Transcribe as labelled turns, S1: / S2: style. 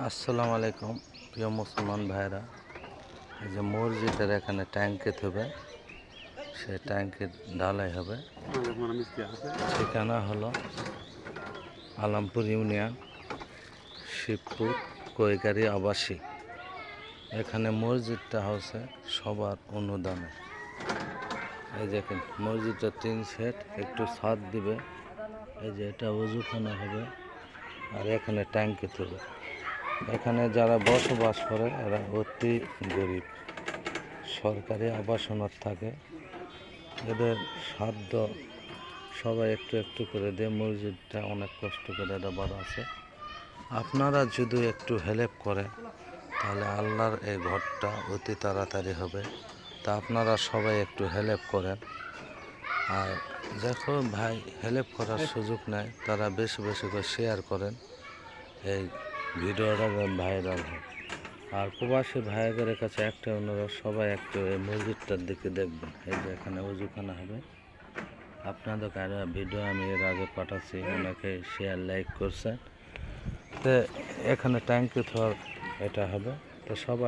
S1: আসসালামু আলাইকুম প্রিয় মুসলমান ভাইরা। এই যে মসজিদের এখানে ট্যাঙ্কি হবে, সেই ট্যাঙ্কির ঢালাই হবে। ঠিকানা হলো আলমপুর ইউনিয়ন, শিবপুর, কৈগারি আবাসী। এখানে মসজিদটা হচ্ছে সবার অনুদানে। এই যে মসজিদটা 3 সেট, একটু ছাদ দিবে। এই যে এটা ওযুখানা হবে, আর এখানে ট্যাঙ্কি হবে। এখানে যারা বসবাস করে এরা অতি গরিব, সরকারি আবাসনত থাকে। এদের সাধ্য সবাই একটু একটু করে দিয়ে মসজিদটা অনেক কষ্ট করে এটা বড় আছে। আপনারা যদি একটু হেল্প করেন তাহলে আল্লাহর এই ঘরটা অতি তাড়াতাড়ি হবে। তা আপনারা সবাই একটু হেল্প করেন। আর দেখো ভাই, হেল্প করার সুযোগ নেয় তারা বেশি বেশি করে শেয়ার করেন, এই ভিডিওটা ভাইরাল হয়। আর প্রবাসী ভাইদের কাছে একটা অনুরোধ, সবাই একটু এই মসজিদটার দিকে দেখবেন। এই যে এখানে ওযুখানা হবে। আপনাদের কাছে ভিডিও আমি এর আগে পাঠাচ্ছি, অনেকে শেয়ার লাইক করছেন। তো এখানে ট্যাঙ্কি থর এটা হবে, তো সবাই